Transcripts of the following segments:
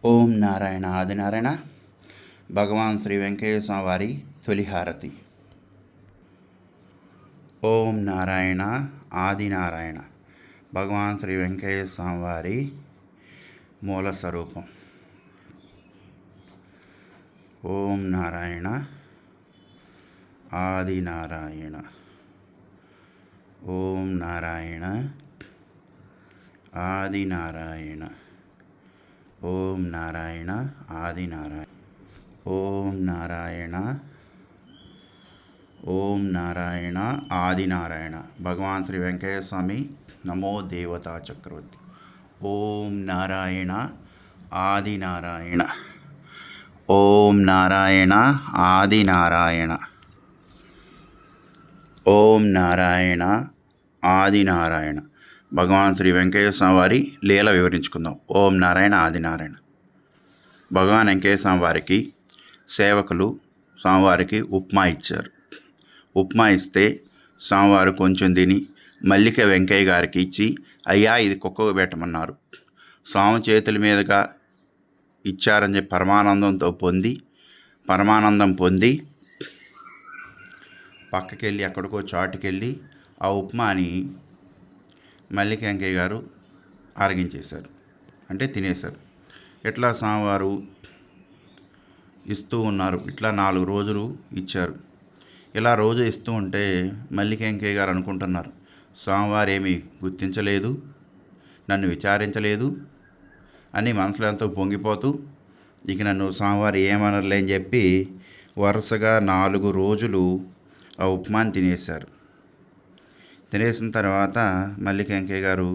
ఓం నారాయణ ఆదినారాయణ. భగవాన్ శ్రీ వెంకయ్య స్వామి వారి తొలి హారతి. ఓం నారాయణ ఆదినారాయణ. భగవాన్ శ్రీ వెంకయ్య స్వామి వారి మూల స్వరూపం. ఓం నారాయణ ఆదినారాయణ. ఓం నారాయణ ఆదినారాయణ. ఓం నారాయణ ఆదినారాయణ. ఓం నారాయణ. ఓం నారాయణ ఆదినారాయణ. భగవాన్ శ్రీ వెంకయ్య స్వామి నమో దేవతా చక్రవర్తి. ఓం నారాయణ ఆదినారాయణ. ఓం నారాయణ ఆదినారాయణ. ఓం నారాయణ ఆదినారాయణ. భగవాన్ శ్రీ వెంకయ్య స్వామి వారి లీల వివరించుకుందాం. ఓం నారాయణ ఆదినారాయణ. భగవాన్ వెంకయ్య స్వామి వారికి సేవకులు స్వామివారికి ఉప్మా ఇచ్చారు. ఉప్మా ఇస్తే స్వామివారు కొంచెం తిని మల్లిక వెంకయ్య గారికి ఇచ్చి, అయ్యా ఇది కుక్కకు పెట్టమన్నారు. స్వామి చేతుల మీదుగా ఇచ్చారని చెప్పి పరమానందం పొంది పక్కకెళ్ళి ఎక్కడికో చాటుకెళ్ళి ఆ ఉప్మాని మల్లిక వెంకయ్య గారు ఆరగించేశారు, అంటే తినేశారు. ఇట్లా స్వామివారు ఇస్తూ ఉన్నారు. ఇట్లా 4 రోజులు ఇచ్చారు. ఇలా రోజు ఇస్తూ ఉంటే మల్లిక వెంకయ్య గారు అనుకుంటున్నారు, స్వామివారు ఏమీ గుర్తించలేదు, నన్ను విచారించలేదు అని మనసులో ఎంతో పొంగిపోతూ, ఇక నన్ను స్వామివారు ఏమనర్లే అని చెప్పి వరుసగా 4 రోజులు ఆ ఉప్మాని తినేశారు. తినేసిన తర్వాత మల్లిక వెంకయ్య గారు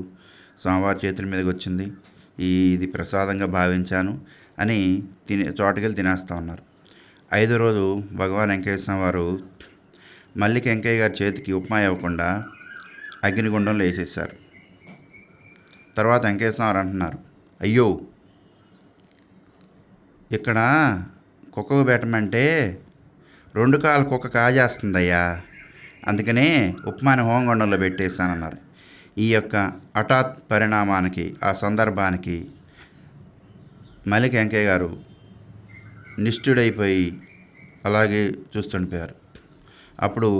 స్వామివారి చేతుల మీదకి వచ్చింది, ఇది ప్రసాదంగా భావించాను అని చోటకెళ్ళి తినేస్తూ ఉన్నారు. 5వ రోజు భగవాన్ వెంకయ్య స్వామి వారు మల్లిక వెంకయ్య గారి చేతికి ఉప్మా ఇవ్వకుండా అగ్నిగుండంలో వేసేసారు. తర్వాత వెంకయ్య స్వామి వారు అంటున్నారు, అయ్యో ఇక్కడ కుక్కకు పెట్టమంటే 2 కాళ్ళ కుక్క కాజేస్తుందయ్యా, అందుకనే ఉప్మాని హోంగుండంలో పెట్టేశానన్నారు. ఈ యొక్క హఠాత్ పరిణామానికి, ఆ సందర్భానికి మల్లిక వెంకయ్య గారు నిష్ఠుడైపోయి అలాగే చూస్తుండిపోయారు. అప్పుడు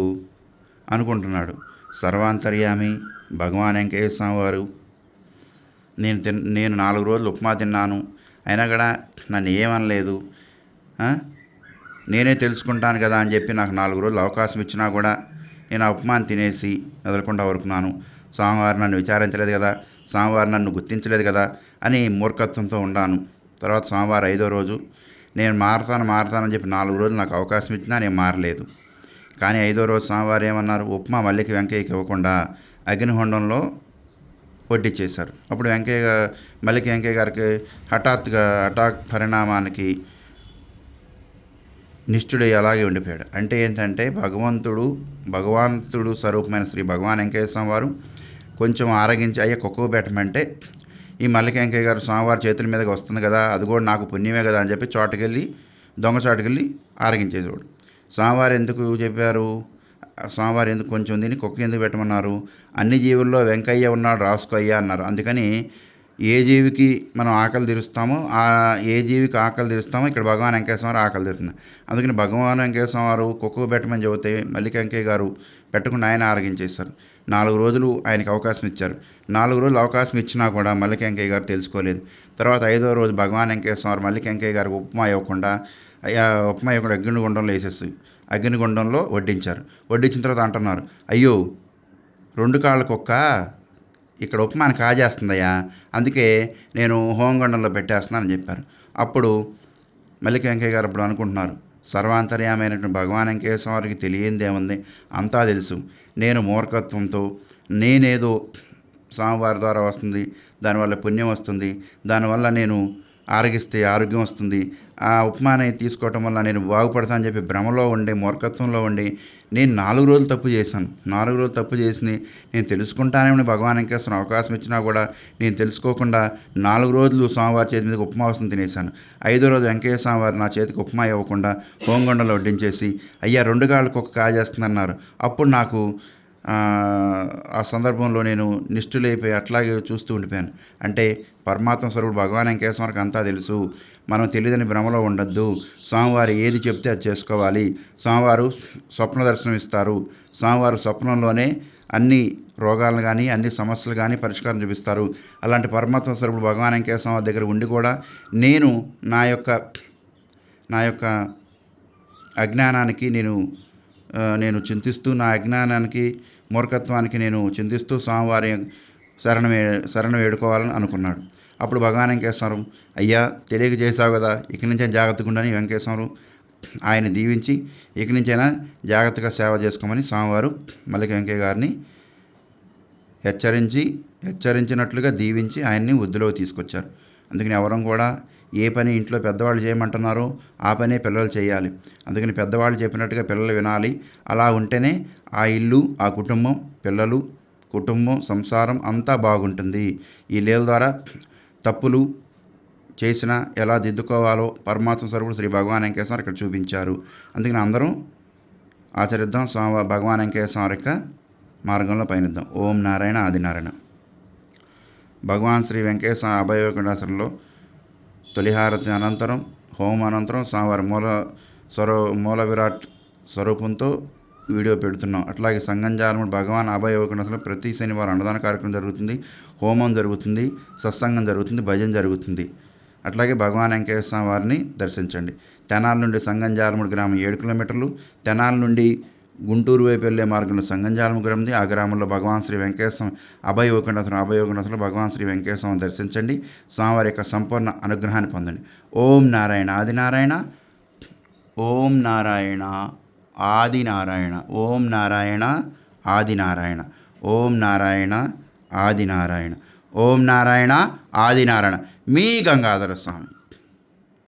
అనుకుంటున్నాడు, సర్వాంతర్యామి భగవాన్ వెంకయ్య స్వామి వారు నేను 4 రోజులు ఉప్మా తిన్నాను, అయినా కూడా నన్ను ఏమనలేదు, నేనే తెలుసుకుంటాను కదా అని చెప్పి నాకు 4 రోజులు అవకాశం ఇచ్చినా కూడా నేను ఆ ఉప్మాని తినేసి వదలకుండా వరకున్నాను. స్వామివారు నన్ను విచారించలేదు కదా, స్వామివారు నన్ను గుర్తించలేదు కదా అని మూర్ఖత్వంతో ఉన్నాను. తర్వాత స్వామివారు 5వ రోజు నేను మారతానని చెప్పి 4 రోజులు నాకు అవకాశం ఇచ్చినా నేను మారలేదు. కానీ 5వ రోజు స్వామివారు ఏమన్నారు, ఉప్మా మల్లిక వెంకయ్యకి ఇవ్వకుండా అగ్నిహొండంలో వడ్డిచ్చేశారు. అప్పుడు మల్లిక వెంకయ్య గారికి హఠాత్ పరిణామానికి నిష్ఠుడై అలాగే ఉండిపోయాడు. అంటే ఏంటంటే భగవంతుడు స్వరూపమైన శ్రీ భగవాన్ వెంకయ్య స్వామి వారు కొంచెం ఆరగించి, అయ్యా కుక్కకు పెట్టమంటే ఈ మల్లిక వెంకయ్య గారు స్వామివారి చేతుల మీదకి వస్తుంది కదా, అది కూడా నాకు పుణ్యమే కదా అని చెప్పి దొంగచాటుకెళ్ళి ఆరగించేసేవాడు. స్వామివారు ఎందుకు చెప్పారు, స్వామివారు ఎందుకు కొంచెం తిని కుక్క ఎందుకు పెట్టమన్నారు, అన్ని జీవుల్లో వెంకయ్య ఉన్నాడు రాసుకో అయ్యా అన్నారు. అందుకని ఏ జీవికి మనం ఆకలి తీరుస్తామో ఇక్కడ భగవాన్ వెంకయ్య స్వామి వారు ఆకలి తీరుతుంది. అందుకని భగవాన్ వెంకయ్య స్వామి వారు కుక్కకు పెట్టమని చెబితే మల్లిక వెంకయ్య గారు పెట్టకుండా ఆయన ఆరగించేశారు. 4 రోజులు ఆయనకి అవకాశం ఇచ్చారు. 4 రోజులు అవకాశం ఇచ్చినా కూడా మల్లిక వెంకయ్య గారు తెలుసుకోలేదు. తర్వాత 5వ రోజు భగవాన్ వెంకయ్య స్వామి వారు మల్లిక వెంకయ్య గారికి ఉప్మా ఇవ్వకుండా అగ్నిగుండంలో వేసేసి అగ్నిగుండంలో వడ్డించారు. వడ్డించిన తర్వాత అంటున్నారు, అయ్యో 2 కాళ్ళ కుక్క ఇక్కడ ఉప్మాని కాజేస్తుందయ్యా, అందుకే నేను హోంగుండంలో పెట్టేస్తున్నానని చెప్పారు. అప్పుడు మల్లిక వెంకయ్య గారు అప్పుడు అనుకుంటున్నారు, సర్వాంతర్యామైనటువంటి భగవాన్ వెంకయ్య స్వామి వారికి తెలియందేముంది, అంతా తెలుసు. నేను మూర్ఖత్వంతో నేనేదో స్వామివారి ద్వారా వస్తుంది, దానివల్ల పుణ్యం వస్తుంది, దానివల్ల నేను ఆరగిస్తే ఆరోగ్యం వస్తుంది, ఆ ఉప్మాని తీసుకోవటం వల్ల నేను బాగుపడతానని చెప్పి భ్రమలో ఉండి మూర్ఖత్వంలో ఉండి నేను 4 రోజులు తప్పు చేశాను. 4 రోజులు తప్పు చేసి నేను తెలుసుకుంటానేమని భగవాన్ వెంకటేశ్వర అవకాశం ఇచ్చినా కూడా నేను తెలుసుకోకుండా 4 రోజులు స్వామివారి చేతి మీద ఉప్మా వస్తుంది తినేశాను. 5వ రోజు వెంకయ్య స్వామివారు నా చేతికి ఉప్మా ఇవ్వకుండా హోంగుండంలో వడ్డించేసి, అయ్యా 2 కాళ్ళకు ఒక కాజేస్తుందన్నారు. అప్పుడు నాకు ఆ సందర్భంలో నేను నిష్ఠులైపోయి అట్లాగే చూస్తూ ఉండిపోయాను. అంటే పరమాత్మ స్వరూపుడు భగవాన్ వెంకటేశ్వరకి అంతా తెలుసు, మనం తెలియదని భ్రమలో ఉండొద్దు, స్వామివారు ఏది చెప్తే అది చేసుకోవాలి, స్వామివారు స్వప్న దర్శనం ఇస్తారు, స్వామివారు స్వప్నంలోనే అన్ని రోగాలను కానీ అన్ని సమస్యలు కానీ పరిష్కారం చూపిస్తారు. అలాంటి పరమాత్మ స్వరూపుడు భగవాన్ వెంకటేశ్వర దగ్గర ఉండి కూడా నేను నా యొక్క అజ్ఞానానికి నేను చింతిస్తూ, నా అజ్ఞానానికి మూర్ఖత్వానికి నేను చింతిస్తూ స్వామివారి శరణ వేడుకోవాలని అనుకున్నాడు. అప్పుడు భగవాన్ వెంకటేశ్వరం, అయ్యా తెలియక చేశావు కదా, ఇక నుంచే జాగ్రత్తగా ఉండని వెంకటేశ్వరం ఆయన దీవించి ఇక నుంచైనా జాగ్రత్తగా సేవ చేసుకోమని స్వామివారు మల్లిక వెంకయ్య గారిని హెచ్చరించినట్లుగా దీవించి ఆయన్ని వృద్ధిలోకి తీసుకొచ్చారు. అందుకని ఎవరం కూడా ఏ పని ఇంట్లో పెద్దవాళ్ళు చేయమంటున్నారో ఆ పనే పిల్లలు చేయాలి. అందుకని పెద్దవాళ్ళు చెప్పినట్టుగా పిల్లలు వినాలి. అలా ఉంటేనే ఆ ఇల్లు, ఆ కుటుంబం, పిల్లలు, కుటుంబం, సంసారం అంతా బాగుంటుంది. ఈ లీల ద్వారా తప్పులు చేసినా ఎలా దిద్దుకోవాలో పరమాత్మ స్వరూపుడు శ్రీ భగవాన్ వెంకటేశ్వర ఇక్కడ చూపించారు. అందుకని అందరం ఆచరిద్దాం, భగవాన్ వెంకటేశ్వర యొక్క మార్గంలో పయనిద్దాం. ఓం నారాయణ ఆదినారాయణ. భగవాన్ శ్రీ వెంకటేశ్వర అభయ వైకుంఠాశ్రమంలో తొలిహారతి అనంతరం, హోమం అనంతరం స్వామివారి మూల విరాట్ స్వరూపంతో వీడియో పెడుతున్నాం. అట్లాగే సంగంజాలముడు భగవాన్ అభయ వైకుంఠాశ్రమంలో ప్రతి శనివారం అన్నదాన కార్యక్రమం జరుగుతుంది, హోమం జరుగుతుంది, సత్సంగం జరుగుతుంది, భజన జరుగుతుంది. అట్లాగే భగవాన్ వెంకటేశ్వర వారిని దర్శించండి. తెనాలి నుండి సంగంజాలముడు గ్రామం 7 కిలోమీటర్లు, తెనాలి నుండి గుంటూరు వైపు వెళ్ళే మార్గంలో సంగంజాలము గ్రామం ఉంది. ఆ గ్రామంలో భగవాన్ శ్రీ వెంకటేశ్వర అభయ వైకుంఠాశ్రమంలో భగవాన్ శ్రీ వెంకటేశ్వరం దర్శించండి. స్వామివారి యొక్క సంపూర్ణ అనుగ్రహాన్ని పొందండి. ఓం నారాయణ ఆదినారాయణ, ఓం నారాయణ ఆదినారాయణ, ఓం నారాయణ ఆదినారాయణ, ఓం నారాయణ ఆదినారాయణ, ఓం నారాయణ ఆదినారాయణ. మీ గంగాధర స్వామి.